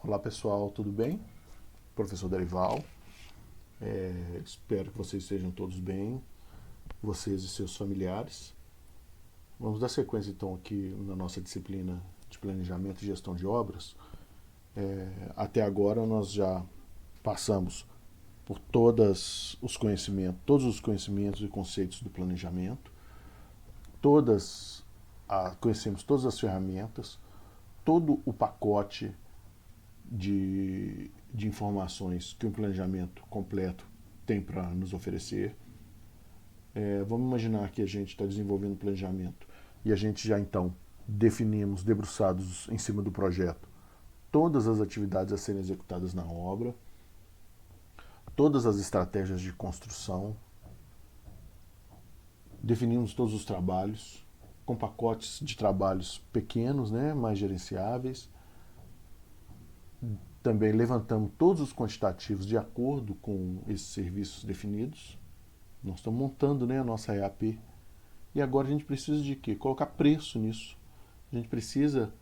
Olá pessoal, tudo bem? Professor Derival, espero que vocês estejam todos bem, vocês e seus familiares. Vamos dar sequência então aqui na nossa disciplina de planejamento e gestão de obras. Até agora nós já passamos por todos os conhecimentos e conceitos do planejamento, conhecemos todas as ferramentas, todo o pacote de informações que um planejamento completo tem para nos oferecer. Vamos imaginar que a gente está desenvolvendo um planejamento e a gente já então definimos, debruçados em cima do projeto, todas as atividades a serem executadas na obra, todas as estratégias de construção, definimos todos os trabalhos, com pacotes de trabalhos pequenos, mais gerenciáveis. Também levantamos todos os quantitativos de acordo com esses serviços definidos. Nós estamos montando a nossa EAP. E agora a gente precisa de quê? Colocar preço nisso. A gente precisa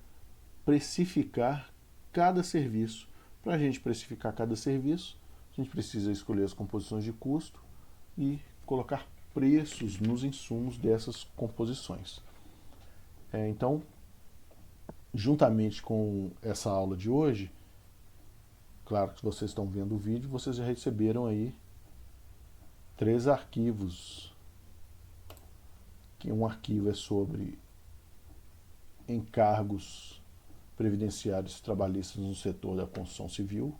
precificar cada serviço. Para a gente precificar cada serviço, a gente precisa escolher as composições de custo e colocar preços nos insumos dessas composições. Então, juntamente com essa aula de hoje, claro que vocês estão vendo o vídeo, vocês já receberam aí 3 arquivos. Um arquivo é sobre encargos previdenciários trabalhistas no setor da construção civil.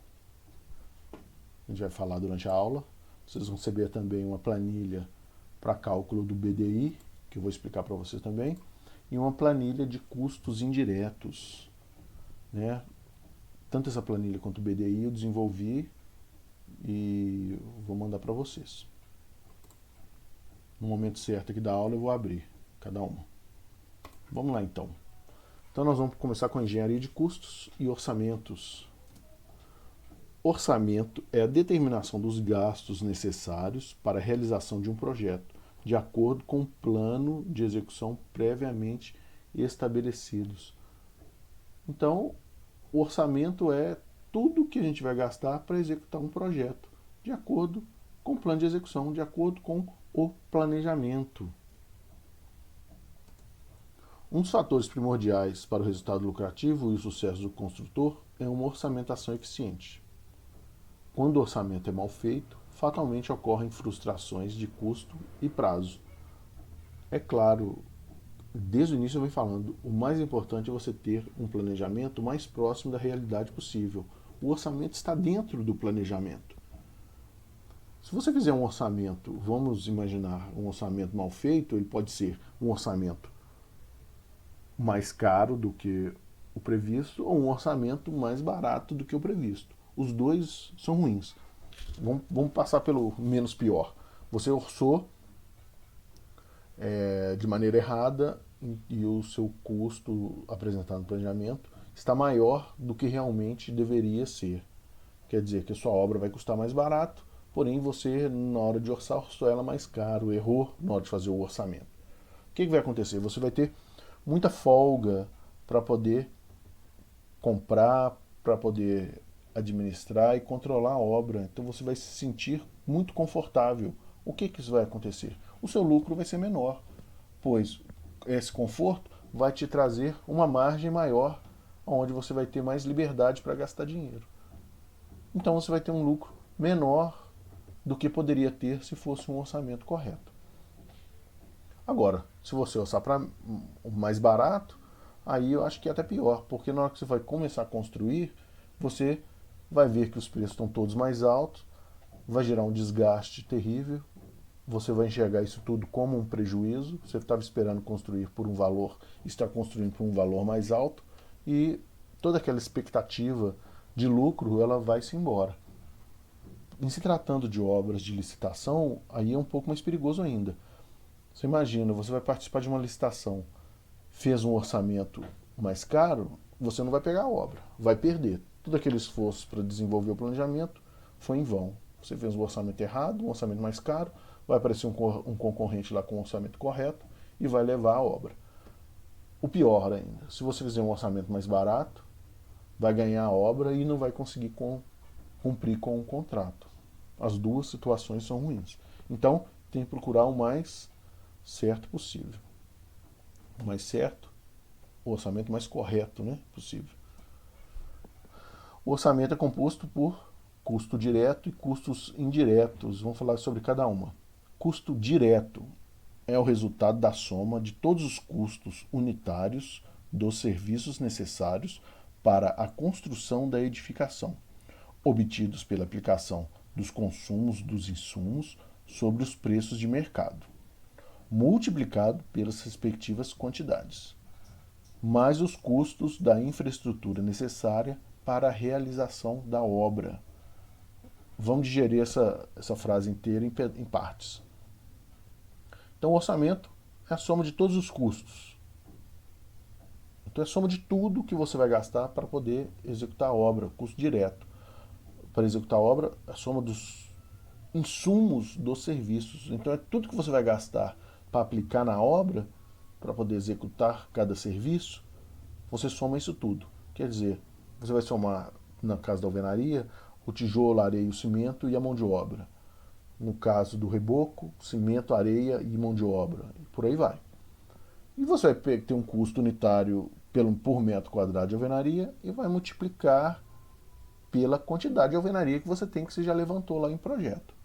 A gente vai falar durante a aula. Vocês vão receber também uma planilha para cálculo do BDI, que eu vou explicar para vocês também, e uma planilha de custos indiretos. Tanto essa planilha quanto o BDI eu desenvolvi e vou mandar para vocês. No momento certo aqui da aula eu vou abrir cada uma. Vamos lá então. Então nós vamos começar com engenharia de custos e orçamentos. Orçamento é a determinação dos gastos necessários para a realização de um projeto, de acordo com o plano de execução previamente estabelecidos. Então, o orçamento é tudo que a gente vai gastar para executar um projeto, de acordo com o plano de execução, de acordo com o planejamento. Um dos fatores primordiais para o resultado lucrativo e o sucesso do construtor é uma orçamentação eficiente. Quando o orçamento é mal feito, fatalmente ocorrem frustrações de custo e prazo. É claro, desde o início eu venho falando, o mais importante é você ter um planejamento mais próximo da realidade possível. O orçamento está dentro do planejamento. Se você fizer um orçamento, vamos imaginar um orçamento mal feito, ele pode ser um orçamento mais caro do que o previsto ou um orçamento mais barato do que o previsto. Os dois são ruins. Vamos passar pelo menos pior. Você orçou de maneira errada e o seu custo apresentado no planejamento está maior do que realmente deveria ser. Quer dizer que a sua obra vai custar mais barato, porém você, na hora de orçar, orçou ela mais caro, errou na hora de fazer o orçamento. O que vai acontecer? Você vai ter muita folga para poder comprar, para poder administrar e controlar a obra. Então você vai se sentir muito confortável. O que isso vai acontecer? O seu lucro vai ser menor, pois esse conforto vai te trazer uma margem maior, onde você vai ter mais liberdade para gastar dinheiro. Então você vai ter um lucro menor do que poderia ter se fosse um orçamento correto. Agora, se você orçar para o mais barato, aí eu acho que é até pior, porque na hora que você vai começar a construir, você vai ver que os preços estão todos mais altos, vai gerar um desgaste terrível, você vai enxergar isso tudo como um prejuízo, você estava esperando construir por um valor, está construindo por um valor mais alto, e toda aquela expectativa de lucro, ela vai-se embora. Em se tratando de obras de licitação, aí é um pouco mais perigoso ainda. Você imagina, você vai participar de uma licitação, fez um orçamento mais caro, você não vai pegar a obra, vai perder. Todo aquele esforço para desenvolver o planejamento foi em vão. Você fez um orçamento errado, um orçamento mais caro, vai aparecer um concorrente lá com o orçamento correto e vai levar a obra. O pior ainda, se você fizer um orçamento mais barato, vai ganhar a obra e não vai conseguir cumprir com o contrato. As duas situações são ruins. Então, tem que procurar o mais certo possível. O mais certo, o orçamento mais correto, né, possível. O orçamento é composto por custo direto e custos indiretos. Vamos falar sobre cada uma. Custo direto é o resultado da soma de todos os custos unitários dos serviços necessários para a construção da edificação, obtidos pela aplicação dos consumos dos insumos sobre os preços de mercado, multiplicado pelas respectivas quantidades, mais os custos da infraestrutura necessária para a realização da obra. Vamos digerir essa frase inteira em partes. Então, o orçamento é a soma de todos os custos. Então, é a soma de tudo que você vai gastar para poder executar a obra, custo direto. Para executar a obra, a soma dos insumos dos serviços. Então, é tudo que você vai gastar para aplicar na obra, para poder executar cada serviço, você soma isso tudo. Quer dizer, você vai somar, no caso da alvenaria, o tijolo, a areia, o cimento e a mão de obra. No caso do reboco, cimento, areia e mão de obra. E por aí vai. E você vai ter um custo unitário por metro quadrado de alvenaria e vai multiplicar pela quantidade de alvenaria que você tem, que você já levantou lá em projeto.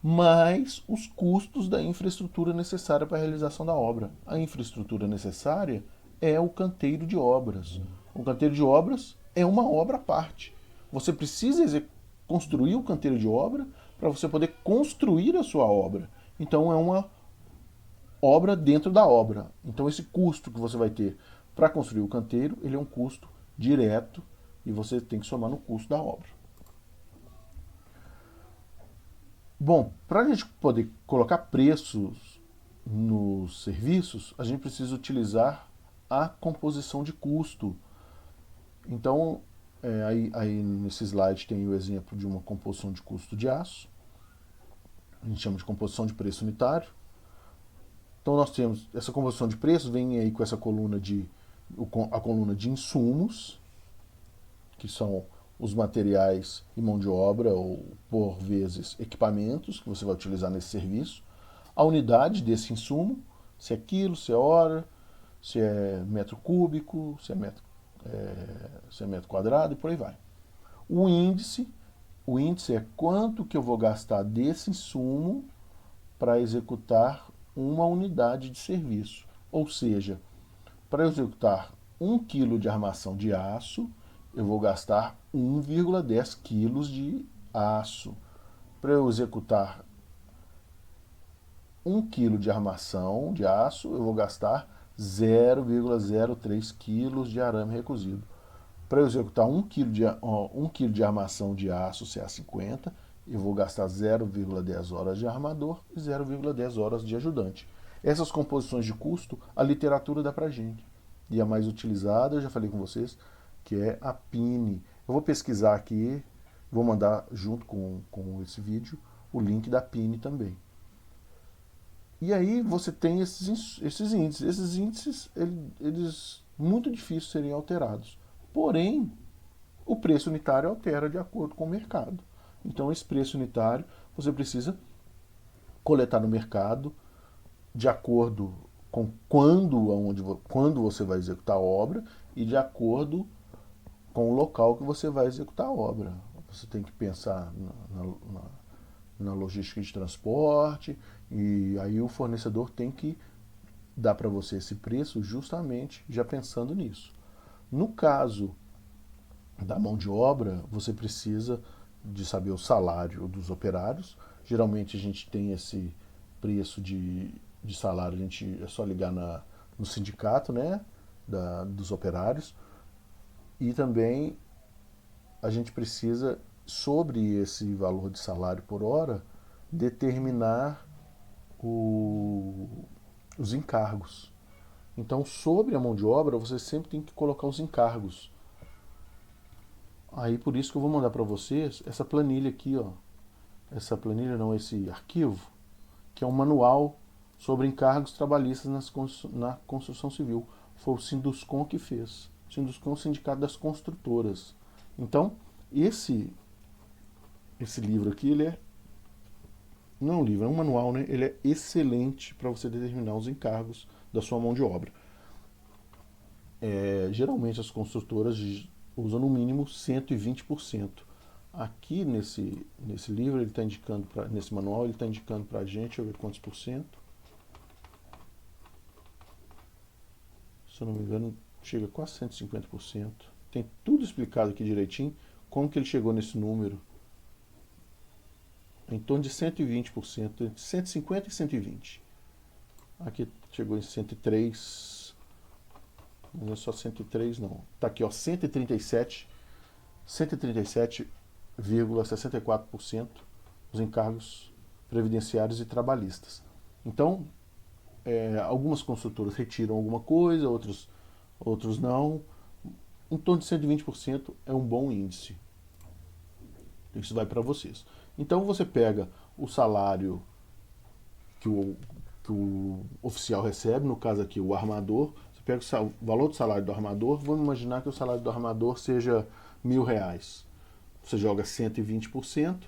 Mais os custos da infraestrutura necessária para a realização da obra. A infraestrutura necessária é o canteiro de obras. O canteiro de obras é uma obra à parte. Você precisa construir o canteiro de obra para você poder construir a sua obra. Então é uma obra dentro da obra. Então esse custo que você vai ter para construir o canteiro, ele é um custo direto e você tem que somar no custo da obra. Bom, para a gente poder colocar preços nos serviços, a gente precisa utilizar a composição de custo. Então, aí nesse slide tem o exemplo de uma composição de custo de aço. A gente chama de composição de preço unitário. Então nós temos essa composição de preços, vem aí com essa coluna a coluna de insumos, que são os materiais e mão de obra, ou por vezes equipamentos que você vai utilizar nesse serviço. A unidade desse insumo, se é quilo, se é hora, se é metro cúbico, se é metro quadrado e por aí vai. O índice é quanto que eu vou gastar desse insumo para executar uma unidade de serviço. Ou seja, para executar 1 kg de armação de aço, eu vou gastar 1,10 kg de aço. Para eu executar 1 kg de armação de aço, eu vou gastar 0,03 kg de arame recozido. Para eu executar 1 kg de armação de aço CA50, eu vou gastar 0,10 horas de armador e 0,10 horas de ajudante. Essas composições de custo, a literatura dá pra gente. E a mais utilizada, eu já falei com vocês, que é a PINE. Eu vou pesquisar aqui, vou mandar junto com esse vídeo o link da PINE também. E aí você tem esses índices. Esses índices, eles muito difíceis serem alterados. Porém, o preço unitário altera de acordo com o mercado. Então, esse preço unitário você precisa coletar no mercado de acordo com quando você vai executar a obra e de acordo com o local que você vai executar a obra. Você tem que pensar na logística de transporte e aí o fornecedor tem que dar para você esse preço justamente já pensando nisso. No caso da mão de obra, você precisa de saber o salário dos operários. Geralmente a gente tem esse preço de salário, é só ligar no sindicato, né, dos operários. E também a gente precisa, sobre esse valor de salário por hora, determinar os encargos. Então, sobre a mão de obra, você sempre tem que colocar os encargos. Aí por isso que eu vou mandar para vocês essa planilha aqui, ó. Essa planilha não, esse arquivo, que é um manual sobre encargos trabalhistas na construção civil. Foi o Sinduscon que fez. Sinduscon é um sindicato das construtoras. Então, esse livro aqui, ele é, não é um livro, é um manual, né? Ele é excelente para você determinar os encargos da sua mão de obra. Geralmente as construtoras usam no mínimo 120%. Aqui nesse livro, ele está indicando, nesse manual, ele está indicando para a gente, deixa eu ver quantos por cento. Se eu não me engano, chega a quase 150%. Tem tudo explicado aqui direitinho, como que ele chegou nesse número. Em torno de 120%, entre 150 e 120. Aqui chegou em 103, não é só 103 não. Está aqui, ó, 137,64% os encargos previdenciários e trabalhistas. Então, algumas construtoras retiram alguma coisa, outros não. Em torno de 120% é um bom índice. Isso vai para vocês. Então você pega o salário que o oficial recebe, no caso aqui o armador, você pega o valor do salário do armador, vamos imaginar que o salário do armador seja R$ 1.000. Você joga 120%,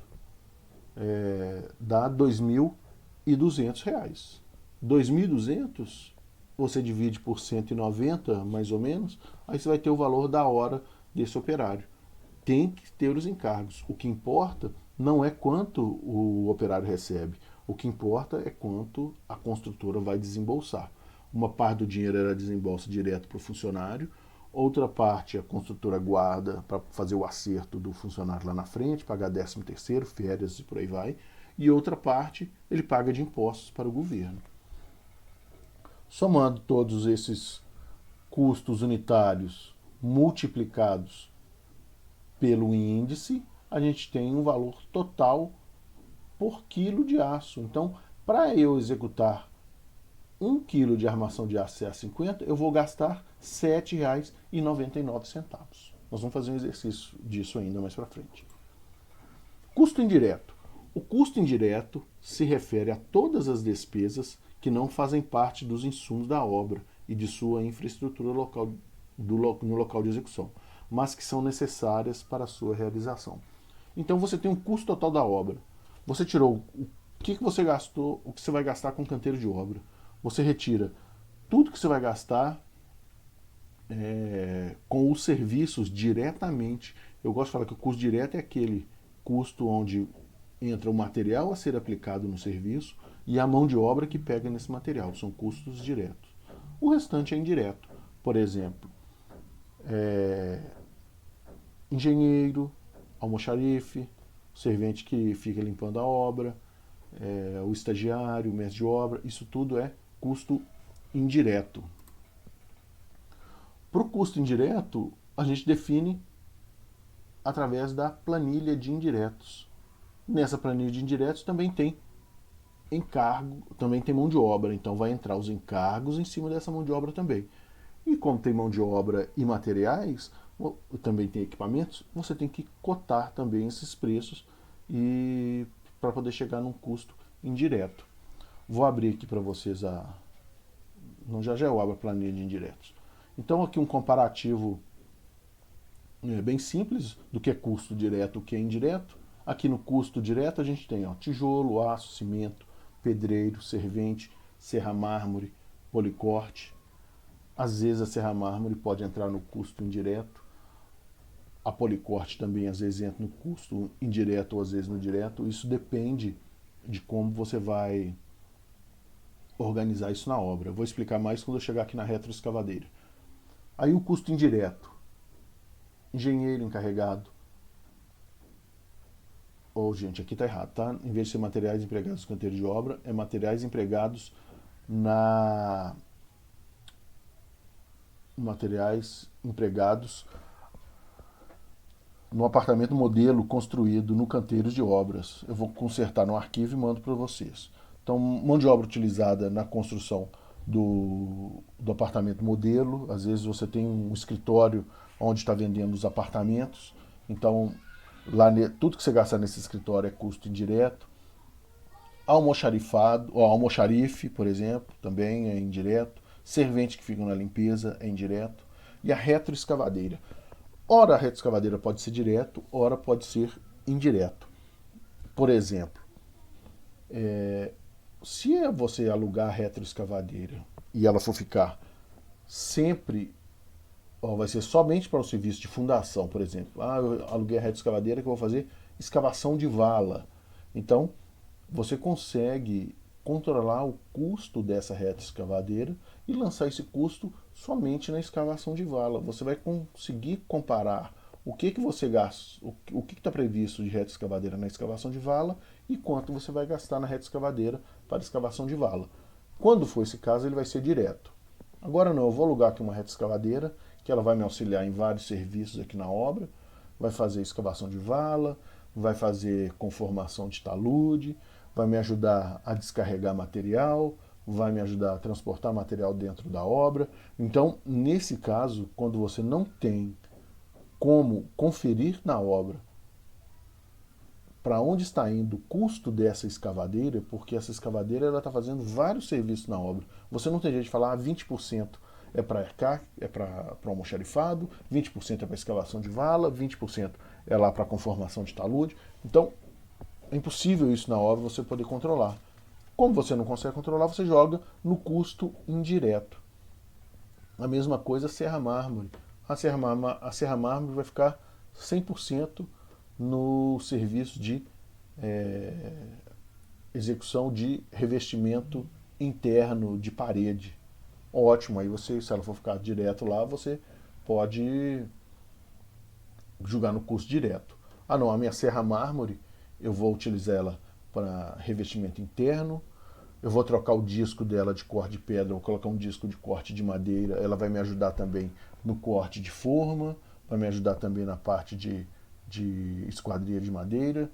dá R$ 2.200. 2.200 você divide por 190, mais ou menos, aí você vai ter o valor da hora desse operário. Tem que ter os encargos. O que importa não é quanto o operário recebe. O que importa é quanto a construtora vai desembolsar. Uma parte do dinheiro ela desembolsa direto para o funcionário, outra parte a construtora guarda para fazer o acerto do funcionário lá na frente, pagar 13º, férias e por aí vai, e outra parte ele paga de impostos para o governo. Somando todos esses custos unitários multiplicados pelo índice, a gente tem um valor total por quilo de aço. Então, para eu executar 1 quilo de armação de aço CA50, eu vou gastar R$ 7,99. Nós vamos fazer um exercício disso ainda mais para frente. Custo indireto. O custo indireto se refere a todas as despesas que não fazem parte dos insumos da obra e de sua infraestrutura local, no local de execução, mas que são necessárias para a sua realização. Então você tem um custo total da obra. Você tirou o que você gastou, o que você vai gastar com canteiro de obra. Você retira tudo que você vai gastar com os serviços diretamente. Eu gosto de falar que o custo direto é aquele custo onde entra o material a ser aplicado no serviço e a mão de obra que pega nesse material. São custos diretos. O restante é indireto. Por exemplo, engenheiro, almoxarife, servente que fica limpando a obra, o estagiário, o mestre de obra, isso tudo é custo indireto. Para o custo indireto, a gente define através da planilha de indiretos. Nessa planilha de indiretos também tem encargo, também tem mão de obra, então vai entrar os encargos em cima dessa mão de obra também. E como tem mão de obra e materiais, também tem equipamentos, você tem que cotar também esses preços e para poder chegar num custo indireto. Vou abrir aqui para vocês já eu abro a planilha de indiretos. Então aqui um comparativo bem simples do que é custo direto e o que é indireto. Aqui no custo direto a gente tem tijolo, aço, cimento, pedreiro, servente, serra-mármore, policorte. Às vezes a serra-mármore pode entrar no custo indireto. A policorte também às vezes entra no custo indireto ou às vezes no direto. Isso depende de como você vai organizar isso na obra. Eu vou explicar mais quando eu chegar aqui na retroescavadeira. Aí o custo indireto. Engenheiro encarregado. Gente, aqui está errado, tá? Em vez de ser materiais empregados no canteiro de obra, é materiais empregados no apartamento modelo construído no canteiro de obras. Eu vou consertar no arquivo e mando para vocês. Então, mão de obra utilizada na construção do apartamento modelo. Às vezes você tem um escritório onde está vendendo os apartamentos. Então, tudo que você gastar nesse escritório é custo indireto. Almoxarife, por exemplo, também é indireto. Servente que fica na limpeza é indireto. e a retroescavadeira. Ora a retroescavadeira pode ser direto, ora pode ser indireto. Por exemplo, se você alugar a retroescavadeira e ela for ficar sempre, vai ser somente para o serviço de fundação, por exemplo. Eu aluguei a retroescavadeira que eu vou fazer escavação de vala. Então, você consegue controlar o custo dessa retroescavadeira e lançar esse custo somente na escavação de vala. Você vai conseguir comparar o que você gasta, o que está previsto de retroescavadeira na escavação de vala e quanto você vai gastar na retroescavadeira para escavação de vala. Quando for esse caso, ele vai ser direto. Agora não, eu vou alugar aqui uma retroescavadeira, que ela vai me auxiliar em vários serviços aqui na obra, vai fazer escavação de vala, vai fazer conformação de talude, vai me ajudar a descarregar material, vai me ajudar a transportar material dentro da obra. Então, nesse caso, quando você não tem como conferir na obra para onde está indo o custo dessa escavadeira, porque essa escavadeira está fazendo vários serviços na obra. Você não tem jeito de falar 20% é para almoxarifado, 20% é para escavação de vala, 20% é lá para conformação de talude. Então, é impossível isso na obra você poder controlar. Como você não consegue controlar, você joga no custo indireto. A mesma coisa a serra mármore. A serra mármore vai ficar 100% no serviço de execução de revestimento interno de parede. Ótimo, aí você, se ela for ficar direto lá, você pode jogar no custo direto. Não, a minha serra mármore, eu vou utilizar ela para revestimento interno, eu vou trocar o disco dela de corte de pedra, vou colocar um disco de corte de madeira, ela vai me ajudar também no corte de forma, vai me ajudar também na parte de esquadria de madeira,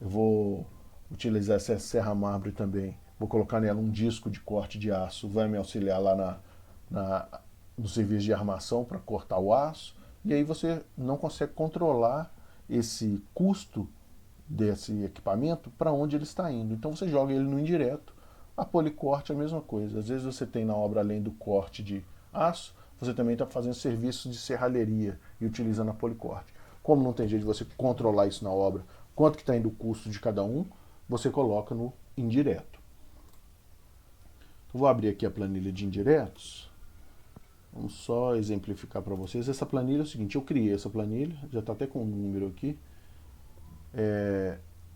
eu vou utilizar essa serra mármore também, vou colocar nela um disco de corte de aço, vai me auxiliar lá no serviço de armação para cortar o aço, e aí você não consegue controlar esse custo desse equipamento para onde ele está indo. Então você joga ele no indireto. A policorte é a mesma coisa. Às vezes você tem na obra, além do corte de aço, você também está fazendo serviço de serralheria e utilizando a policorte. Como não tem jeito de você controlar isso na obra, quanto que está indo o custo de cada um, você coloca no indireto. Vou abrir aqui a planilha de indiretos. Vamos só exemplificar para vocês. Essa planilha é o seguinte, eu criei essa planilha, já está até com um número aqui.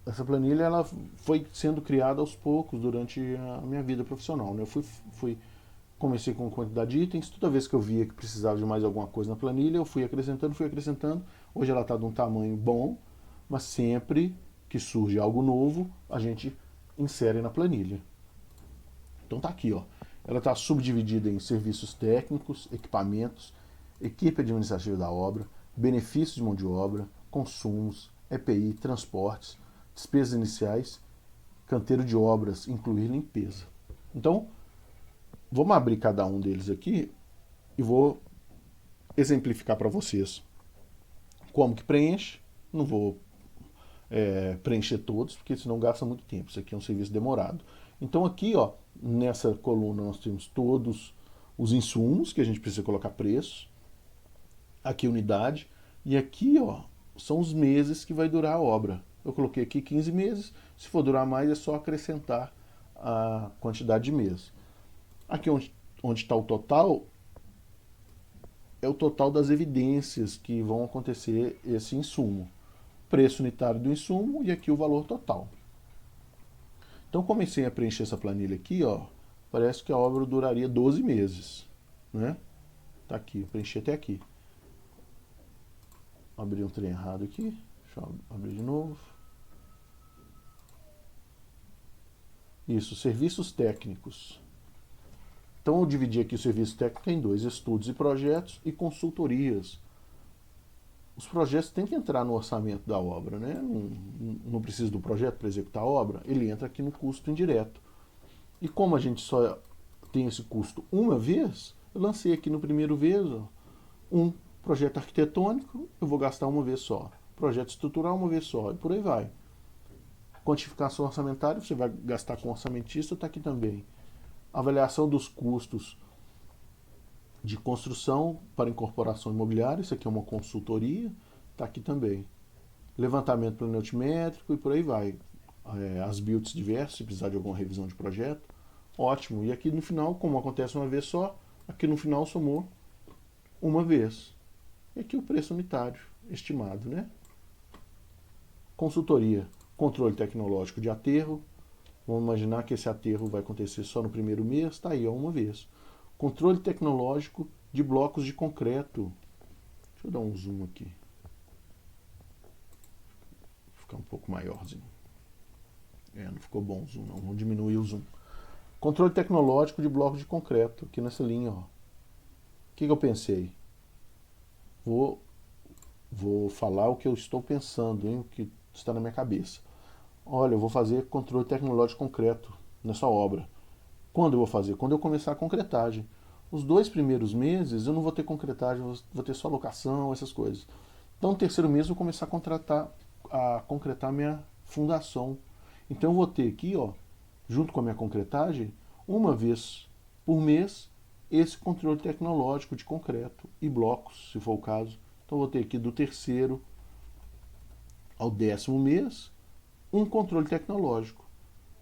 Essa planilha ela foi sendo criada aos poucos durante a minha vida profissional. Né? Eu comecei com quantidade de itens, toda vez que eu via que precisava de mais alguma coisa na planilha, eu fui acrescentando. Hoje ela está de um tamanho bom, mas sempre que surge algo novo, a gente insere na planilha. Então tá aqui, ó. Ela está subdividida em serviços técnicos, equipamentos, equipe administrativa da obra, benefícios de mão de obra, consumos, EPI, transportes, despesas iniciais, canteiro de obras, incluir limpeza. Então, vamos abrir cada um deles aqui e vou exemplificar para vocês como que preenche. Não vou preencher todos, porque senão gasta muito tempo. Isso aqui é um serviço demorado. Então aqui, ó, nessa coluna nós temos todos os insumos que a gente precisa colocar preço. Aqui unidade. E aqui, ó, são os meses que vai durar a obra. Eu coloquei aqui 15 meses. Se for durar mais, é só acrescentar a quantidade de meses. Aqui onde está o total, é o total das evidências que vão acontecer esse insumo. Preço unitário do insumo e aqui o valor total. Então comecei a preencher essa planilha aqui, ó. Parece que a obra duraria 12 meses, né? Tá aqui, preenchi até aqui. Abri um trem errado aqui. Deixa eu abrir de novo. Isso, serviços técnicos. Então eu dividi aqui o serviço técnico em dois, estudos e projetos e consultorias. Os projetos têm que entrar no orçamento da obra, né? Não precisa do projeto para executar a obra, ele entra aqui no custo indireto. E como a gente só tem esse custo uma vez, eu lancei aqui no primeiro vez, ó, um projeto arquitetônico, eu vou gastar uma vez só. Projeto estrutural, uma vez só, e por aí vai. Quantificação orçamentária, você vai gastar com orçamentista, está aqui também. Avaliação dos custos de construção para incorporação imobiliária, isso aqui é uma consultoria, está aqui também. Levantamento planejamento e por aí vai. As builds diversas, se precisar de alguma revisão de projeto, ótimo. E aqui no final, como acontece uma vez só, aqui no final somou uma vez. E aqui o preço unitário estimado, né? Consultoria, controle tecnológico de aterro. Vamos imaginar que esse aterro vai acontecer só no primeiro mês, tá aí, ó, uma vez. Controle tecnológico de blocos de concreto. Deixa eu dar um zoom aqui. Vou ficar um pouco maiorzinho. Não ficou bom o zoom, não. Vamos diminuir o zoom. Controle tecnológico de blocos de concreto, aqui nessa linha, ó. O que eu pensei? Vou falar o que eu estou pensando, hein? O que está na minha cabeça. Olha, eu vou fazer controle tecnológico de concreto nessa obra. Quando eu vou fazer? Quando eu começar a concretagem. Os 2 primeiros meses eu não vou ter concretagem, vou ter só locação, essas coisas. Então no terceiro mês eu vou começar a concretar minha fundação. Então eu vou ter aqui, ó, junto com a minha concretagem, uma vez por mês, esse controle tecnológico de concreto e blocos, se for o caso. Então eu vou ter aqui do terceiro ao 10º mês, um controle tecnológico.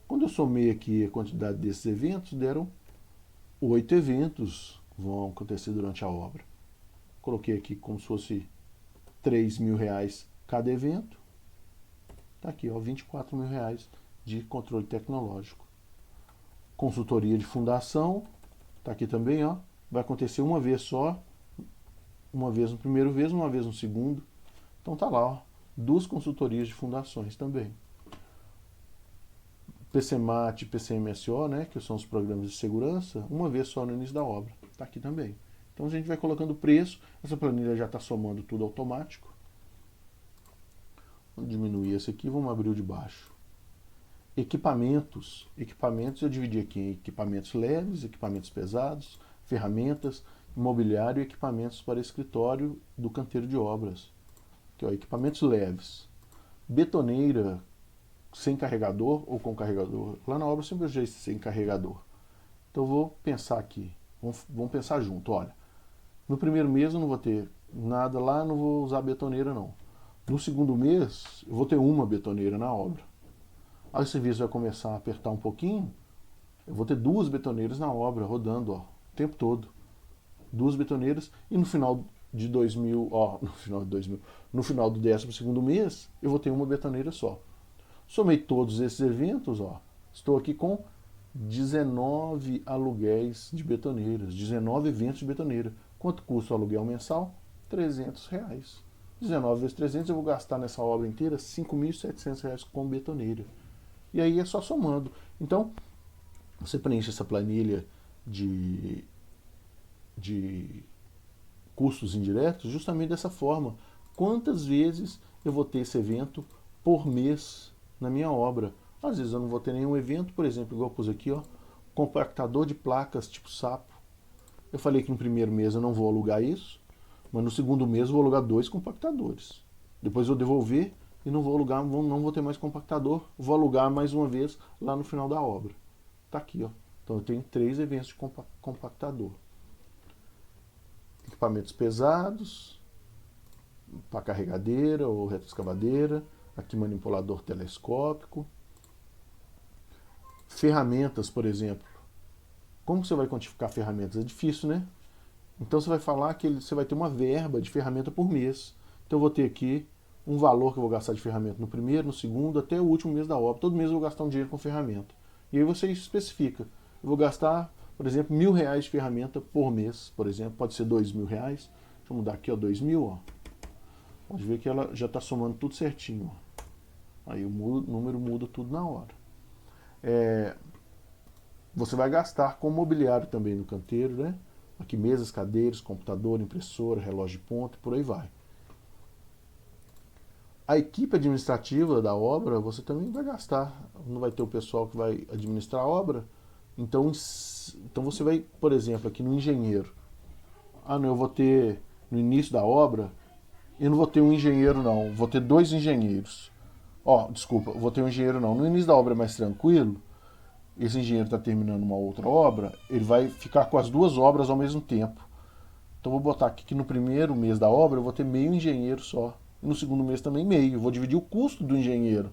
Quando eu somei aqui a quantidade desses eventos, deram 8 eventos vão acontecer durante a obra. Coloquei aqui como se fosse R$3.000 cada evento. Está aqui, ó, R$24.000 de controle tecnológico. Consultoria de fundação, está aqui também, ó, vai acontecer uma vez só, uma vez no primeiro mês, uma vez no segundo. Então tá lá, ó, 2 consultorias de fundações também. PCMAT e PCMSO, né, que são os programas de segurança, uma vez só no início da obra. Está aqui também. Então a gente vai colocando o preço, essa planilha já está somando tudo automático. Vamos diminuir esse aqui, vamos abrir o de baixo. Equipamentos. Equipamentos eu dividi aqui em equipamentos leves, equipamentos pesados, ferramentas, imobiliário e equipamentos para escritório do canteiro de obras. Aqui, ó, equipamentos leves. Betoneira sem carregador ou com carregador. Lá na obra eu sempre usei sem carregador. Então eu vou pensar aqui. Vamos pensar junto. Olha, no primeiro mês eu não vou ter nada lá, não vou usar betoneira não. No segundo mês eu vou ter uma betoneira na obra. Aí o serviço vai começar a apertar um pouquinho, eu vou ter 2 betoneiras na obra, rodando, ó, o tempo todo. 2 betoneiras, e no final de 2000, ó, no final do 12º mês, eu vou ter uma betoneira só. Somei todos esses eventos, ó, estou aqui com 19 aluguéis de betoneiras, 19 eventos de betoneira. Quanto custa o aluguel mensal? R$300. 19 vezes 300 eu vou gastar nessa obra inteira R$5.700 com betoneira. E aí é só somando. Então, você preenche essa planilha de custos indiretos justamente dessa forma. Quantas vezes eu vou ter esse evento por mês na minha obra? Às vezes eu não vou ter nenhum evento, por exemplo, igual eu pus aqui, ó, compactador de placas tipo sapo. Eu falei que no primeiro mês eu não vou alugar isso, mas no segundo mês eu vou alugar 2 compactadores. Depois eu vou devolver e não vou alugar, não vou ter mais compactador, vou alugar mais uma vez lá no final da obra. Tá aqui, ó. Então eu tenho 3 eventos de compactador. Equipamentos pesados, para carregadeira ou retroescavadeira, aqui manipulador telescópico. Ferramentas, por exemplo. Como você vai quantificar ferramentas? É difícil, né? Então você vai falar que você vai ter uma verba de ferramenta por mês. Então eu vou ter aqui um valor que eu vou gastar de ferramenta no primeiro, no segundo, até o último mês da obra. Todo mês eu vou gastar um dinheiro com ferramenta. E aí você especifica. Eu vou gastar, por exemplo, R$1.000 de ferramenta por mês, por exemplo. Pode ser R$2.000. Deixa eu mudar aqui, ó, 2.000, ó. Pode ver que ela já está somando tudo certinho, ó. Aí o número muda tudo na hora. Você vai gastar com mobiliário também no canteiro, né? Aqui mesas, cadeiras, computador, impressora, relógio de ponta, por aí vai. A equipe administrativa da obra, você também vai gastar. Não vai ter o pessoal que vai administrar a obra. Então você vai, por exemplo, aqui no engenheiro. Ah, não, eu vou ter, no início da obra, eu não vou ter um engenheiro não, vou ter 2 engenheiros. Ó, desculpa, vou ter um engenheiro não. No início da obra é mais tranquilo, esse engenheiro está terminando uma outra obra, ele vai ficar com as 2 obras ao mesmo tempo. Então vou botar aqui que no primeiro mês da obra eu vou ter meio engenheiro só. E no segundo mês também meio. Eu vou dividir o custo do engenheiro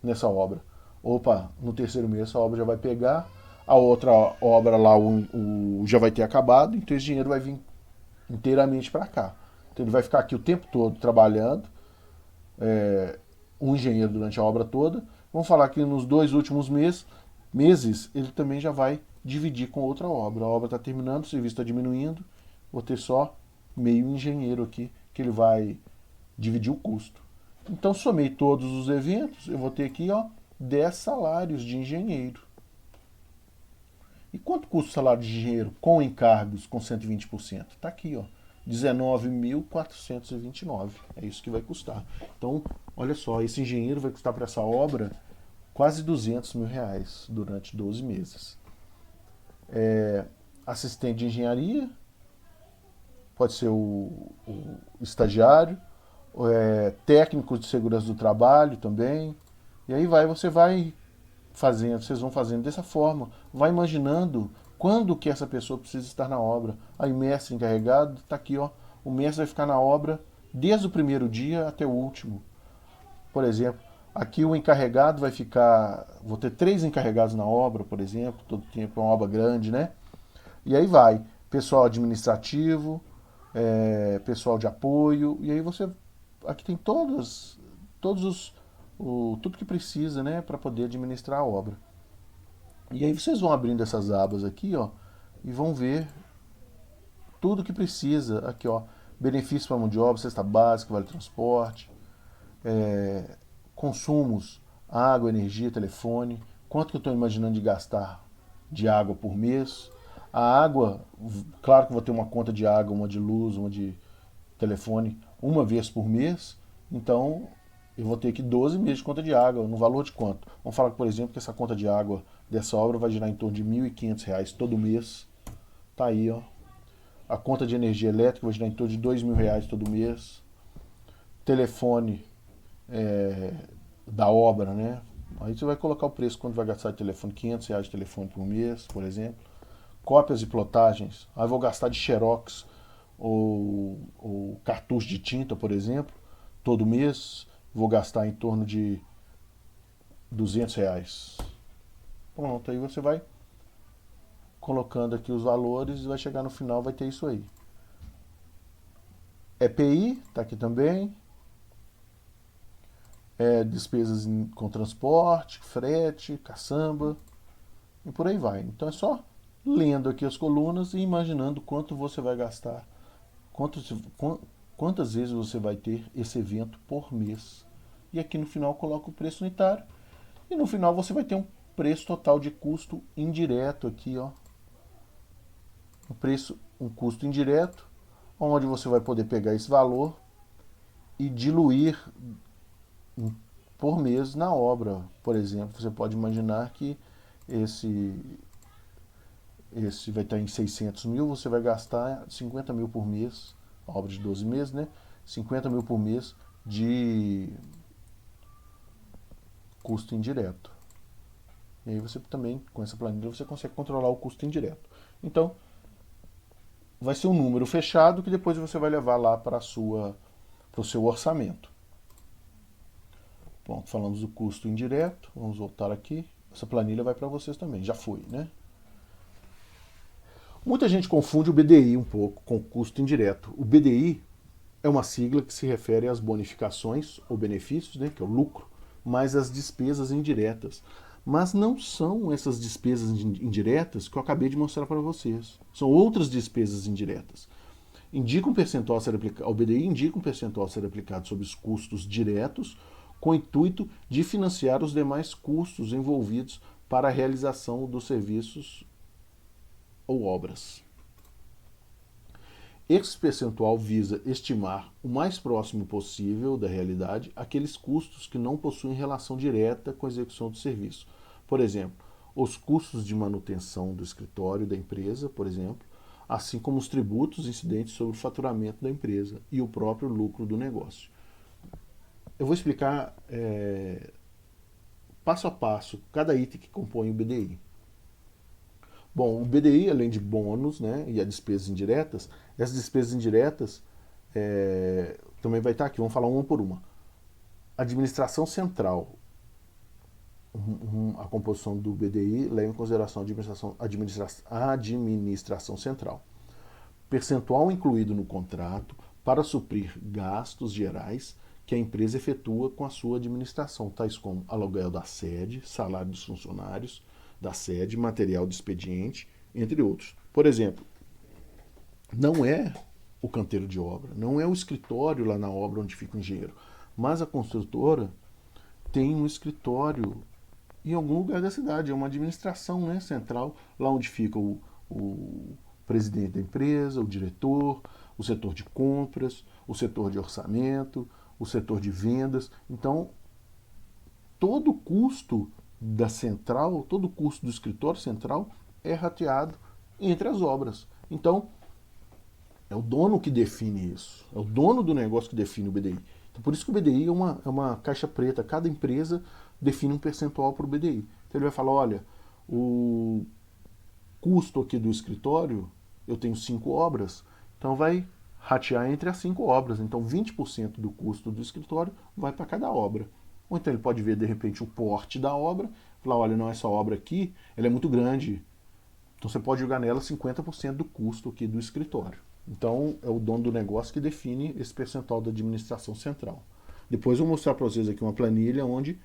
nessa obra. Opa, no terceiro mês essa obra já vai pegar, a outra obra lá já vai ter acabado, então esse dinheiro vai vir inteiramente para cá. Então ele vai ficar aqui o tempo todo trabalhando, um engenheiro durante a obra toda. Vamos falar que nos 2 últimos meses ele também já vai dividir com outra obra. A obra está terminando, o serviço está diminuindo, vou ter só meio engenheiro aqui que ele vai dividir o custo. Então somei todos os eventos, eu vou ter aqui 10 salários de engenheiro. E quanto custa o salário de engenheiro com encargos com 120%? Está aqui, 19.429. É isso que vai custar. Então, olha só, esse engenheiro vai custar para essa obra quase 200 mil reais durante 12 meses. Assistente de engenharia, pode ser o estagiário, técnico de segurança do trabalho também. E aí você vai fazendo, vocês vão fazendo dessa forma, vai imaginando quando que essa pessoa precisa estar na obra. Aí mestre encarregado, está aqui, o mestre vai ficar na obra desde o primeiro dia até o último. Por exemplo, aqui o encarregado vai ficar, vou ter 3 encarregados na obra, por exemplo, todo tempo é uma obra grande, né? E aí vai, pessoal administrativo, pessoal de apoio, e aí aqui tem tudo que precisa, né, para poder administrar a obra. E aí vocês vão abrindo essas abas aqui, e vão ver tudo que precisa. Aqui, benefícios para mão de obra, cesta básica, vale transporte, consumos, água, energia, telefone, quanto que eu estou imaginando de gastar de água por mês. A água, claro que vou ter uma conta de água, uma de luz, uma de telefone, uma vez por mês, então eu vou ter aqui 12 meses de conta de água, no valor de quanto? Vamos falar, por exemplo, que essa conta de água dessa obra vai girar em torno de R$ 1.500 todo mês. Tá aí, A conta de energia elétrica vai girar em torno de R$ 2.000 todo mês. Telefone da obra, né? Aí você vai colocar o preço quando vai gastar de telefone, R$ 500 de telefone por mês, por exemplo. Cópias e plotagens, aí vou gastar de xerox ou cartucho de tinta, por exemplo, todo mês, vou gastar em torno de R$ 200. Pronto, aí você vai colocando aqui os valores e vai chegar no final, vai ter isso aí. EPI, está aqui também. Despesas com transporte, frete, caçamba, e por aí vai. Então é só lendo aqui as colunas e imaginando quanto você vai gastar, quantas vezes você vai ter esse evento por mês. E aqui no final coloca o preço unitário. E no final você vai ter um preço total de custo indireto aqui, um custo indireto, onde você vai poder pegar esse valor e diluir por mês na obra. Por exemplo, você pode imaginar que esse vai estar em 600 mil, você vai gastar 50 mil por mês, a obra de 12 meses, né? 50 mil por mês de custo indireto. E aí você também, com essa planilha, você consegue controlar o custo indireto. Então, vai ser um número fechado que depois você vai levar lá para o seu orçamento. Bom, falamos do custo indireto, vamos voltar aqui. Essa planilha vai para vocês também, já foi, né? Muita gente confunde o BDI um pouco com o custo indireto. O BDI é uma sigla que se refere às bonificações ou benefícios, né, que é o lucro, mais as despesas indiretas. Mas não são essas despesas indiretas que eu acabei de mostrar para vocês. São outras despesas indiretas. Indica um percentual a ser aplicado, o BDI indica um percentual a ser aplicado sobre os custos diretos, com o intuito de financiar os demais custos envolvidos para a realização dos serviços ou obras. Esse percentual visa estimar o mais próximo possível da realidade aqueles custos que não possuem relação direta com a execução do serviço. Por exemplo, os custos de manutenção do escritório da empresa, por exemplo, assim como os tributos incidentes sobre o faturamento da empresa e o próprio lucro do negócio. Eu vou explicar passo a passo cada item que compõe o BDI. Bom, o BDI, além de bônus, né, e as despesas indiretas, essas despesas indiretas também vai estar aqui, vamos falar uma por uma. Administração central, a composição do BDI leva em consideração a administração central. Percentual incluído no contrato para suprir gastos gerais que a empresa efetua com a sua administração, tais como aluguel da sede, salário dos funcionários da sede, material de expediente, entre outros. Por exemplo, não é o canteiro de obra, não é o escritório lá na obra onde fica o engenheiro, mas a construtora tem um escritório em algum lugar da cidade, é uma administração, né, central, lá onde fica o presidente da empresa, o diretor, o setor de compras, o setor de orçamento, o setor de vendas. Então, todo o custo da central, todo o custo do escritório central é rateado entre as obras. Então, é o dono que define isso. É o dono do negócio que define o BDI. Então, por isso que o BDI é uma caixa preta. Cada empresa define um percentual para o BDI. Então ele vai falar, olha, o custo aqui do escritório, eu tenho 5 obras, então vai ratear entre as 5 obras. Então 20% do custo do escritório vai para cada obra. Ou então ele pode ver, de repente, o porte da obra, falar, olha, não, essa obra aqui, ela é muito grande, então você pode jogar nela 50% do custo aqui do escritório. Então é o dono do negócio que define esse percentual da administração central. Depois eu vou mostrar para vocês aqui uma planilha onde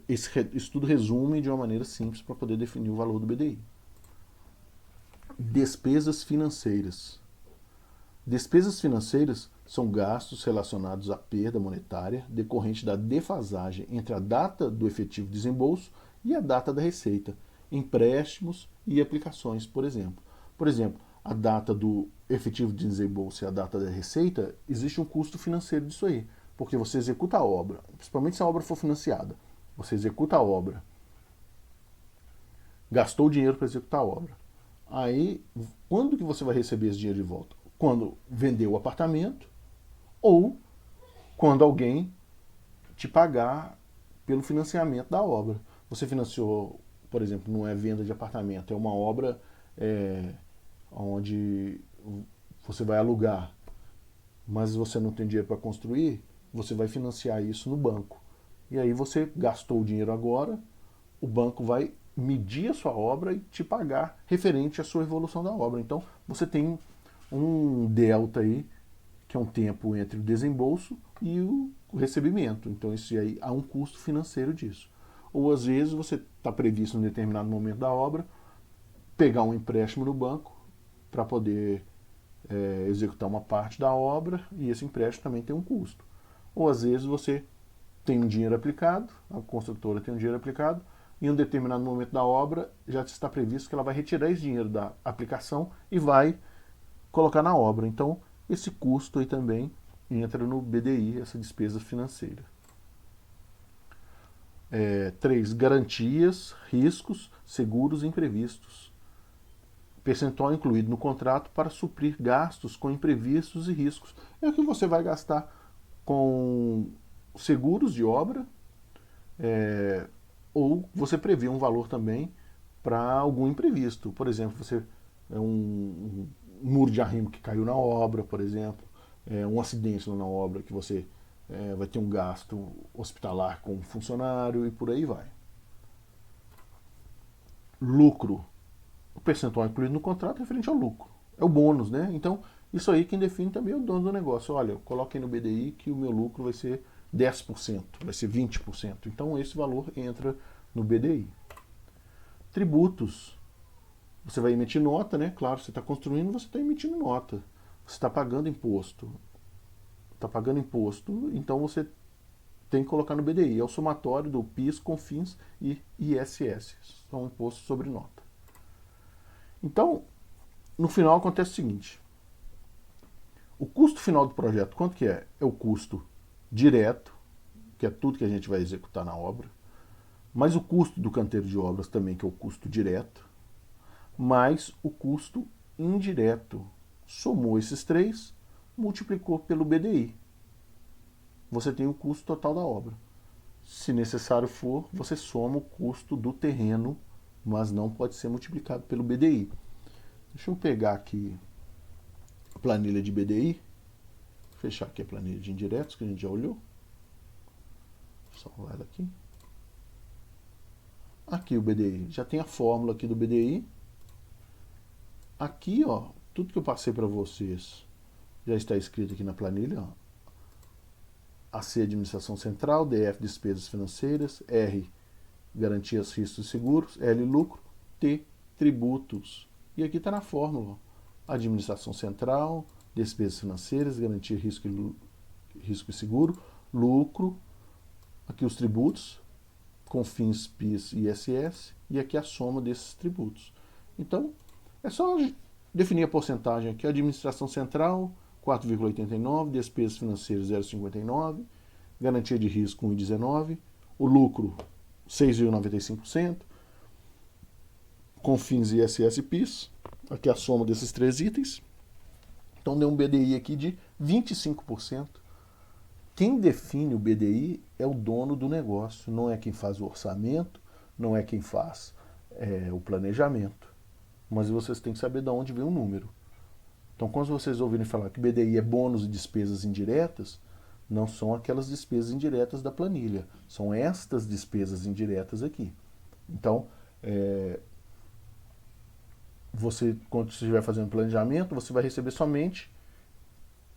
isso tudo resume de uma maneira simples para poder definir o valor do BDI. Despesas financeiras. Despesas financeiras são gastos relacionados à perda monetária decorrente da defasagem entre a data do efetivo desembolso e a data da receita, empréstimos e aplicações, por exemplo. Por exemplo, a data do efetivo desembolso e a data da receita, existe um custo financeiro disso aí, porque você executa a obra, principalmente se a obra for financiada, você executa a obra, gastou o dinheiro para executar a obra. Aí, quando que você vai receber esse dinheiro de volta? Quando vender o apartamento ou quando alguém te pagar pelo financiamento da obra. Você financiou, por exemplo, não é venda de apartamento, é uma obra onde você vai alugar, mas você não tem dinheiro para construir, você vai financiar isso no banco. E aí você gastou o dinheiro agora, o banco vai medir a sua obra e te pagar referente à sua evolução da obra. Então você tem um delta aí, que é um tempo entre o desembolso e o recebimento. Então isso aí há um custo financeiro disso. Ou às vezes você está previsto em um determinado momento da obra pegar um empréstimo no banco para poder executar uma parte da obra e esse empréstimo também tem um custo. Ou às vezes você tem um dinheiro aplicado, a construtora tem um dinheiro aplicado, e em um determinado momento da obra já está previsto que ela vai retirar esse dinheiro da aplicação e vai colocar na obra. Então, esse custo aí também entra no BDI, essa despesa financeira. 3. Garantias, riscos, seguros e imprevistos. Percentual incluído no contrato para suprir gastos com imprevistos e riscos. É o que você vai gastar com seguros de obra, ou você prevê um valor também para algum imprevisto. Por exemplo, você um muro de arrimo que caiu na obra, por exemplo, um acidente na obra que você vai ter um gasto hospitalar com um funcionário e por aí vai. Lucro. O percentual incluído no contrato é referente ao lucro. É o bônus, né? Então, isso aí quem define também é o dono do negócio. Olha, eu coloquei no BDI que o meu lucro vai ser 10%, vai ser 20%. Então, esse valor entra no BDI. Tributos. Você vai emitir nota, né? Claro, você está construindo, você está emitindo nota. Você está pagando imposto. Está pagando imposto, então você tem que colocar no BDI. É o somatório do PIS, COFINS e ISS. São impostos sobre nota. Então, no final acontece o seguinte. O custo final do projeto, quanto que é? É o custo direto, que é tudo que a gente vai executar na obra, mais o custo do canteiro de obras também, que é o custo direto, mais o custo indireto. Somou esses três, multiplicou pelo BDI. Você tem o custo total da obra. Se necessário for, você soma o custo do terreno mas não pode ser multiplicado pelo BDI. Deixa eu pegar aqui a planilha de BDI, fechar aqui a planilha de indiretos, que a gente já olhou. Salvar ela aqui. Aqui o BDI, já tem a fórmula aqui do BDI. Aqui, ó, tudo que eu passei para vocês já está escrito aqui na planilha, ó. AC, administração central, DF, despesas financeiras, R, garantias, riscos e seguros, L, lucro, T, tributos. E aqui está na fórmula, ó. Administração central, despesas financeiras, garantia, risco e seguro, lucro, aqui os tributos, CONFINS, PIS e ISS, e aqui a soma desses tributos. Então, é só definir a porcentagem aqui. A administração central, 4,89%, despesas financeiras, 0,59%, garantia de risco, 1,19%, o lucro, 6,95%, CONFINS, ISS e PIS, aqui a soma desses três itens. Então, deu um BDI aqui de 25%. Quem define o BDI é o dono do negócio, não é quem faz o orçamento, não é quem faz o planejamento. Mas vocês têm que saber de onde vem o número. Então, quando vocês ouvirem falar que BDI é bônus e despesas indiretas, não são aquelas despesas indiretas da planilha, são estas despesas indiretas aqui. Então, você, quando você estiver fazendo planejamento, você vai receber somente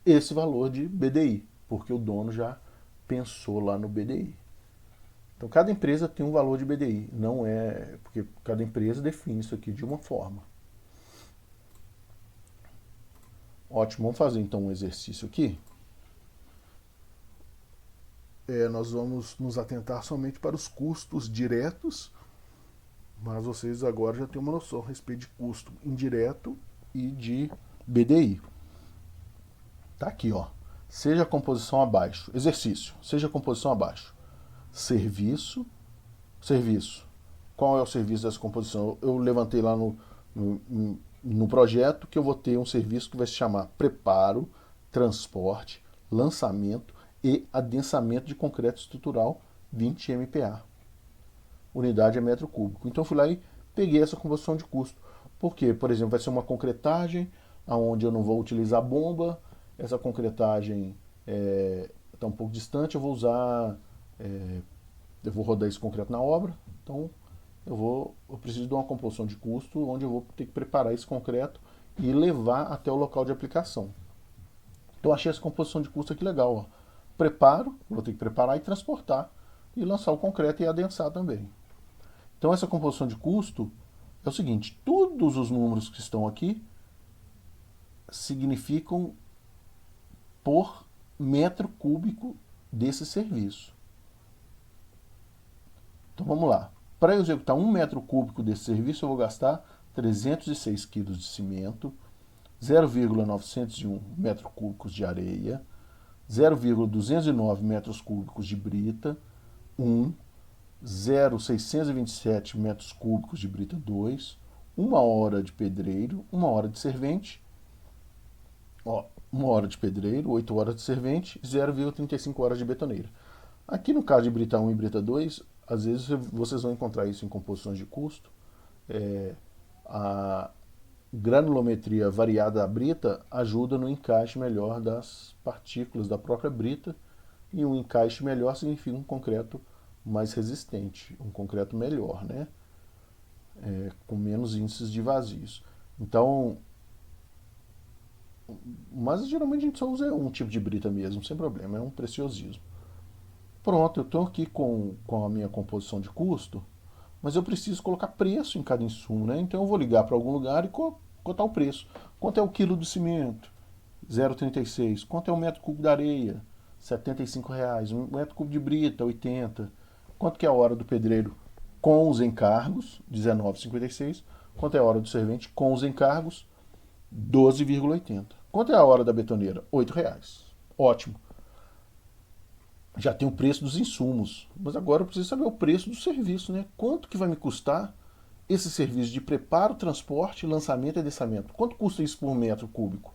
esse valor de BDI, porque o dono já pensou lá no BDI. Então, cada empresa tem um valor de BDI, não é porque cada empresa define isso aqui de uma forma. Ótimo, vamos fazer então um exercício aqui. Nós vamos nos atentar somente para os custos diretos, mas vocês agora já têm uma noção a respeito de custo indireto e de BDI. Tá aqui, ó. Seja a composição abaixo. Exercício. Seja a composição abaixo. Serviço. Qual é o serviço dessa composição? Eu levantei lá no projeto que eu vou ter um serviço que vai se chamar preparo, transporte, lançamento e adensamento de concreto estrutural 20 MPa. Unidade é metro cúbico. Então eu fui lá e peguei essa composição de custo. Por quê? Por exemplo, vai ser uma concretagem onde eu não vou utilizar bomba. Essa concretagem está um pouco distante, eu vou usar, eu vou rodar esse concreto na obra, então eu preciso de uma composição de custo onde eu vou ter que preparar esse concreto e levar até o local de aplicação. Então eu achei essa composição de custo aqui legal, ó. Preparo, vou ter que preparar e transportar e lançar o concreto e adensar também. Então essa composição de custo é o seguinte, todos os números que estão aqui significam por metro cúbico desse serviço. Então vamos lá. Para eu executar 1 metro cúbico desse serviço, eu vou gastar 306 kg de cimento, 0,901 metros cúbicos de areia, 0,209 metros cúbicos de brita, 0,627 metros cúbicos de brita 2, 1 hora de pedreiro, 1 hora de servente, 1 hora de pedreiro, 8 horas de servente, 0,35 horas de betoneira. Aqui no caso de brita 1 e brita 2, às vezes vocês vão encontrar isso em composições de custo. A granulometria variada da brita ajuda no encaixe melhor das partículas da própria brita, e um encaixe melhor significa um concreto mais resistente, um concreto melhor, né? Com menos índices de vazios. Então, mas geralmente a gente só usa um tipo de brita mesmo, sem problema, é um preciosismo. Pronto, eu estou aqui com a minha composição de custo, mas eu preciso colocar preço em cada insumo, né? Então eu vou ligar para algum lugar e cotar o preço. Quanto é o quilo de cimento? 0,36. Quanto é o metro cúbico da areia? R$ 75. Um metro cúbico de brita, 80. Quanto que é a hora do pedreiro com os encargos? 19,56. Quanto é a hora do servente com os encargos? 12,80. Quanto é a hora da betoneira? R$ 8. Ótimo. Já tem o preço dos insumos, mas agora eu preciso saber o preço do serviço, né? Quanto que vai me custar esse serviço de preparo, transporte, lançamento e adensamento? Quanto custa isso por metro cúbico?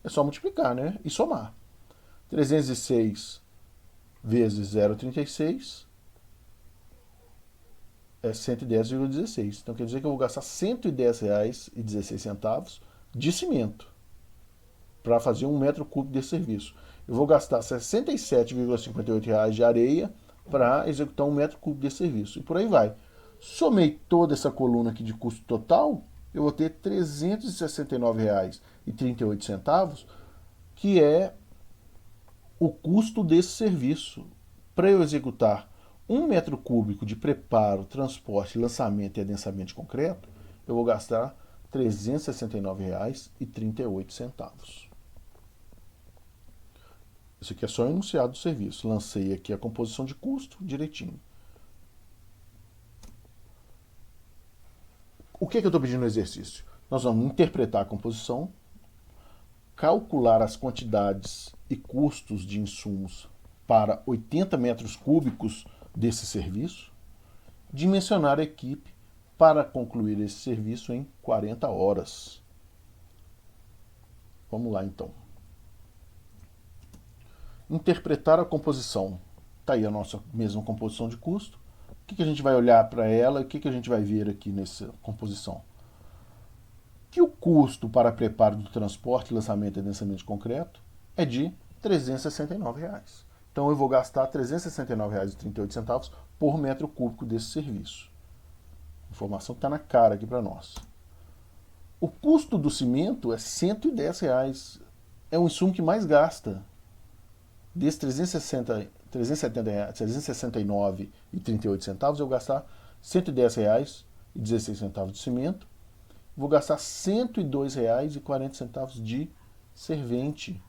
É só multiplicar, né? E somar. 306 vezes 0,36 é 110,16. Então quer dizer que eu vou gastar R$ 110,16 de cimento para fazer 1 metro cúbico desse serviço. Eu vou gastar R$ 67,58 de areia para executar 1 metro cúbico desse serviço. E por aí vai. Somei toda essa coluna aqui de custo total, eu vou ter R$ 369,38, que é o custo desse serviço. Para eu executar 1 metro cúbico de preparo, transporte, lançamento e adensamento de concreto, eu vou gastar R$ 369,38. Isso aqui é só o enunciado do serviço. Lancei aqui a composição de custo direitinho. O que eu estou pedindo no exercício? Nós vamos interpretar a composição, calcular as quantidades e custos de insumos para 80 metros cúbicos desse serviço, dimensionar a equipe para concluir esse serviço em 40 horas. Vamos lá então. Interpretar a composição. Está aí a nossa mesma composição de custo. O que a gente vai olhar para ela e o que a gente vai ver aqui nessa composição? Que o custo para preparo do transporte, lançamento e adensamento de concreto é de R$ 369. Então eu vou gastar R$ 369,38 por metro cúbico desse serviço. Informação que está na cara aqui para nós. O custo do cimento é R$ 110. É o insumo que mais gasta. Desses R$ 369,38, eu vou gastar R$ 110,16 de cimento, vou gastar R$ 102,40 de servente.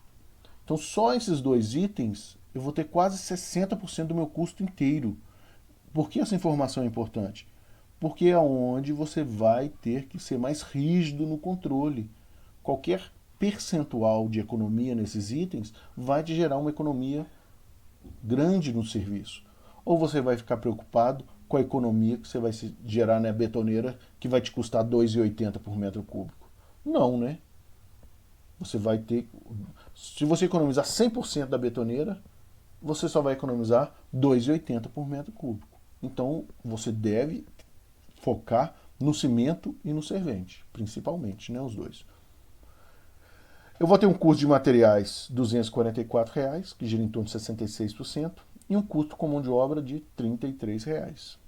Então, só esses dois itens, eu vou ter quase 60% do meu custo inteiro. Por que essa informação é importante? Porque é onde você vai ter que ser mais rígido no controle. Qualquer percentual de economia nesses itens vai te gerar uma economia grande no serviço. Ou você vai ficar preocupado com a economia que você vai gerar na betoneira, que vai te custar R$ 2,80 por metro cúbico. Não, né? Você vai ter... Se você economizar 100% da betoneira, você só vai economizar R$ 2,80 por metro cúbico. Então, você deve focar no cimento e no servente, principalmente, né, os dois. Eu vou ter um custo de materiais R$ 244, que gira em torno de 66%, e um custo com mão de obra de R$ 33.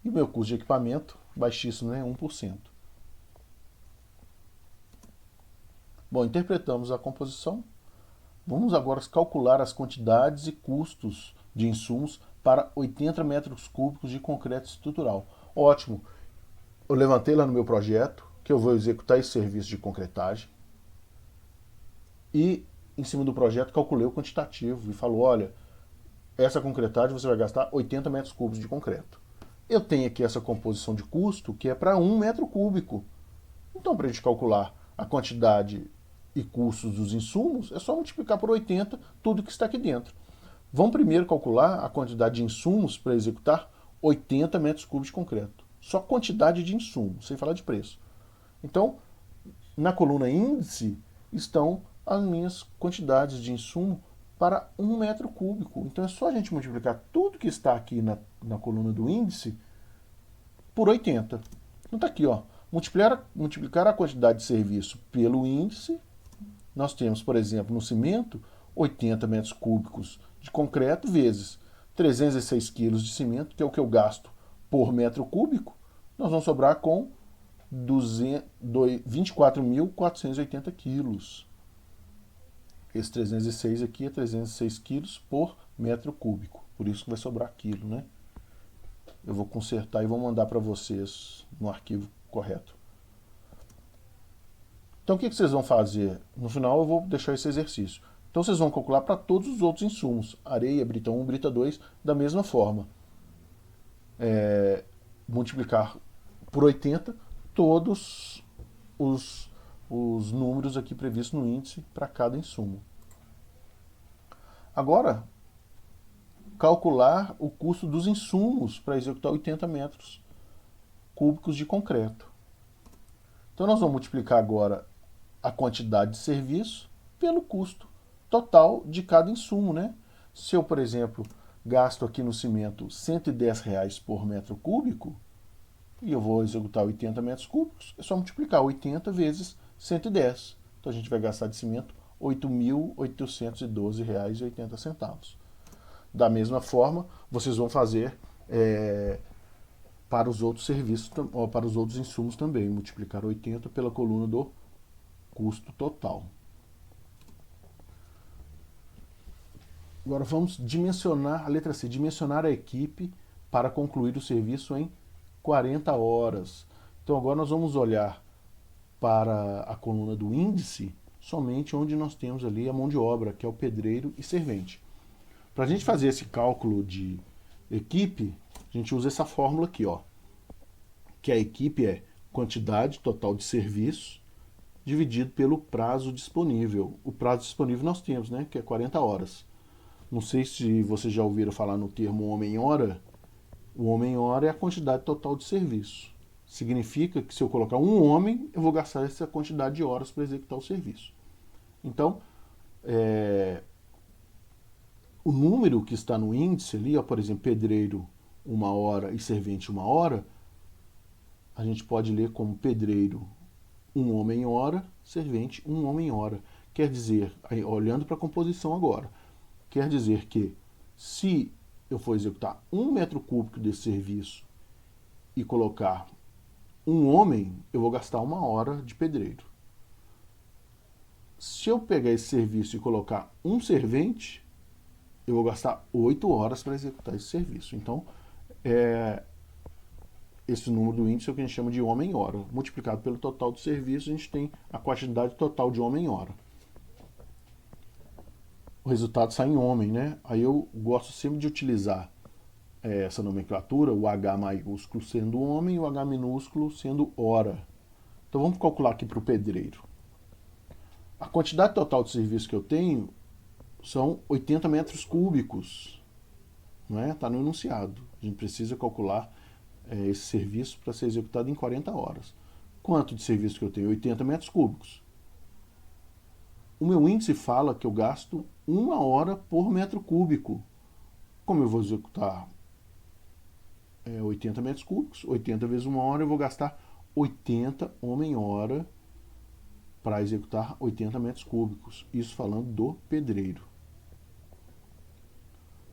E o meu custo de equipamento, baixíssimo, né, 1%. Bom, interpretamos a composição. Vamos agora calcular as quantidades e custos de insumos para 80 metros cúbicos de concreto estrutural. Ótimo! Eu levantei lá no meu projeto que eu vou executar esse serviço de concretagem. E, em cima do projeto, calculei o quantitativo e falou, olha, essa concretagem você vai gastar 80 metros cúbicos de concreto. Eu tenho aqui essa composição de custo que é para 1 metro cúbico. Então, para a gente calcular a quantidade e custos dos insumos, é só multiplicar por 80 tudo que está aqui dentro. Vamos primeiro calcular a quantidade de insumos para executar 80 metros cúbicos de concreto. Só quantidade de insumo, sem falar de preço. Então, na coluna índice estão as minhas quantidades de insumo para 1 metro cúbico. Então é só a gente multiplicar tudo que está aqui na coluna do índice por 80. Então está aqui, ó, multiplicar a quantidade de serviço pelo índice. Nós temos, por exemplo, no cimento, 80 metros cúbicos de concreto vezes 306 quilos de cimento, que é o que eu gasto por metro cúbico. Nós vamos sobrar com 24.480 quilos. Esse 306 aqui é 306 quilos por metro cúbico. Por isso que vai sobrar quilo, né? Eu vou consertar e vou mandar para vocês no arquivo correto. Então o que vocês vão fazer? No final eu vou deixar esse exercício. Então vocês vão calcular para todos os outros insumos. Areia, brita 1, brita 2, da mesma forma. Multiplicar por 80 todos os números aqui previstos no índice para cada insumo. Agora, calcular o custo dos insumos para executar 80 metros cúbicos de concreto. Então nós vamos multiplicar agora a quantidade de serviço pelo custo total de cada insumo, né? Se eu, por exemplo, gasto aqui no cimento R$ 110 por metro cúbico, e eu vou executar 80 metros cúbicos, é só multiplicar 80 vezes 110. Então a gente vai gastar de cimento R$ 8.812,80. Da mesma forma, vocês vão fazer para os outros serviços, ou para os outros insumos também, multiplicar 80 pela coluna do custo total. Agora vamos dimensionar, a letra C, dimensionar a equipe para concluir o serviço em 40 horas. Então agora nós vamos olhar para a coluna do índice, somente onde nós temos ali a mão de obra, que é o pedreiro e servente. Para a gente fazer esse cálculo de equipe, a gente usa essa fórmula aqui, ó, que a equipe é quantidade total de serviço dividido pelo prazo disponível. O prazo disponível nós temos, né, que é 40 horas. Não sei se vocês já ouviram falar no termo homem-hora. O homem-hora é a quantidade total de serviço. Significa que se eu colocar um homem, eu vou gastar essa quantidade de horas para executar o serviço. Então, o número que está no índice ali, ó, por exemplo, pedreiro 1 hora e servente 1 hora, a gente pode ler como pedreiro 1 homem-hora, servente 1 homem-hora. Quer dizer, olhando para a composição agora, quer dizer que se eu for executar 1 metro cúbico desse serviço e colocar um homem, eu vou gastar 1 hora de pedreiro. Se eu pegar esse serviço e colocar um servente, eu vou gastar 8 horas para executar esse serviço. Então, esse número do índice é o que a gente chama de homem-hora. Multiplicado pelo total do serviço, a gente tem a quantidade total de homem-hora. O resultado sai em homem, né? Aí eu gosto sempre de utilizar essa nomenclatura, o H maiúsculo sendo homem e o H minúsculo sendo hora. Então vamos calcular aqui para o pedreiro. A quantidade total de serviço que eu tenho são 80 metros cúbicos. Não é? Está no enunciado. A gente precisa calcular esse serviço para ser executado em 40 horas. Quanto de serviço que eu tenho? 80 metros cúbicos. O meu índice fala que eu gasto 1 hora por metro cúbico. Como eu vou executar 80 metros cúbicos, 80 vezes 1 hora, eu vou gastar 80 homem-hora para executar 80 metros cúbicos. Isso falando do pedreiro.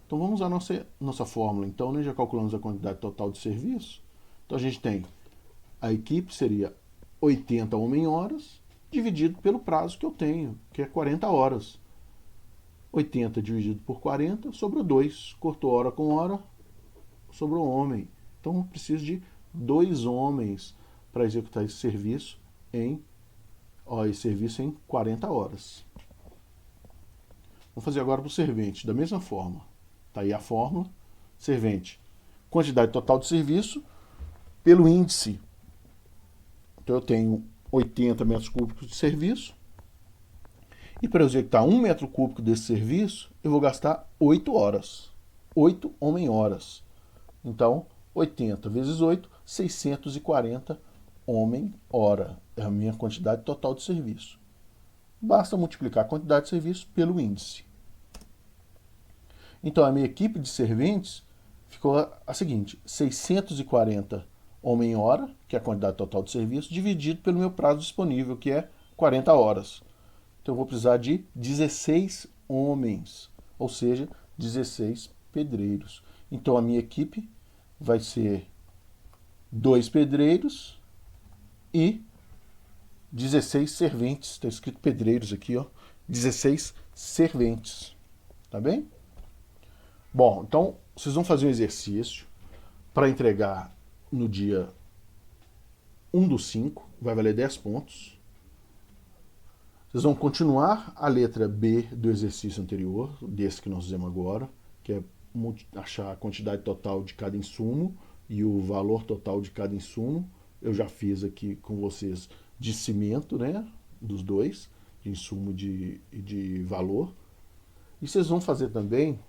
Então vamos à nossa fórmula. Então, né, já calculamos a quantidade total de serviço. Então a gente tem a equipe seria 80 homem-horas dividido pelo prazo que eu tenho, que é 40 horas. 80 dividido por 40, sobrou 2. Cortou hora com hora, sobrou homem. Então eu preciso de 2 homens para executar esse serviço em 40 horas. Vamos fazer agora para o servente, da mesma forma. Está aí a fórmula. Servente, quantidade total de serviço pelo índice. Então eu tenho 80 metros cúbicos de serviço. E para eu executar 1 metro cúbico desse serviço, eu vou gastar 8 horas. 8 homem-horas. Então, 80 vezes 8, 640 homem-hora. É a minha quantidade total de serviço. Basta multiplicar a quantidade de serviço pelo índice. Então, a minha equipe de serventes ficou a seguinte: 640 homem-hora, que é a quantidade total de serviço, dividido pelo meu prazo disponível, que é 40 horas. Então eu vou precisar de 16 homens, ou seja, 16 pedreiros. Então a minha equipe vai ser 2 pedreiros e 16 serventes. Está escrito pedreiros aqui, ó. 16 serventes. Tá bem? Bom, então vocês vão fazer um exercício para entregar no dia 1/5, vai valer 10 pontos. Vocês vão continuar a letra B do exercício anterior, desse que nós fizemos agora, que é achar a quantidade total de cada insumo e o valor total de cada insumo. Eu já fiz aqui com vocês de cimento, né, dos dois, de insumo e de valor. E vocês vão fazer também,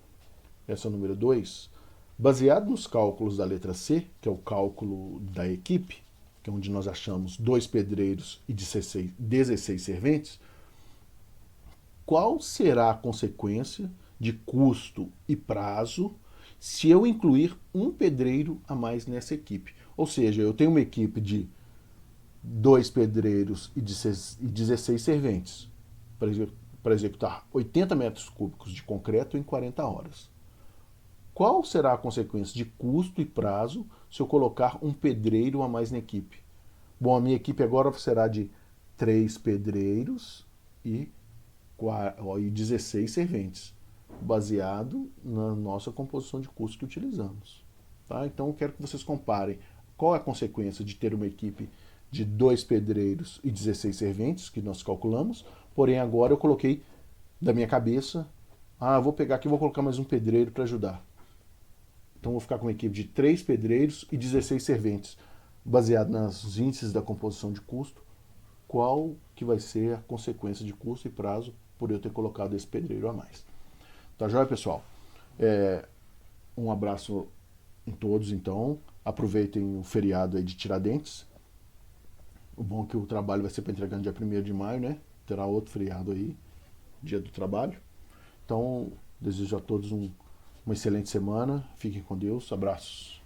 essa número 2, baseado nos cálculos da letra C, que é o cálculo da equipe, que é onde nós achamos 2 pedreiros e 16 serventes, qual será a consequência de custo e prazo se eu incluir um pedreiro a mais nessa equipe. Ou seja, eu tenho uma equipe de 2 pedreiros e 16 serventes para executar 80 metros cúbicos de concreto em 40 horas. Qual será a consequência de custo e prazo se eu colocar um pedreiro a mais na equipe? Bom, a minha equipe agora será de 3 pedreiros e 16 serventes, baseado na nossa composição de custo que utilizamos. Tá? Então eu quero que vocês comparem qual é a consequência de ter uma equipe de 2 pedreiros e 16 serventes, que nós calculamos, porém agora eu coloquei da minha cabeça, vou pegar aqui e vou colocar mais um pedreiro para ajudar. Então vou ficar com uma equipe de 3 pedreiros e 16 serventes, baseado nos índices da composição de custo, qual que vai ser a consequência de custo e prazo por eu ter colocado esse pedreiro a mais. Tá joia, pessoal? Um abraço em todos, então. Aproveitem o feriado aí de Tiradentes. O bom é que o trabalho vai ser para entregar no dia 1º de maio, né? Terá outro feriado aí, dia do trabalho. Então, desejo a todos uma excelente semana. Fiquem com Deus. Abraços.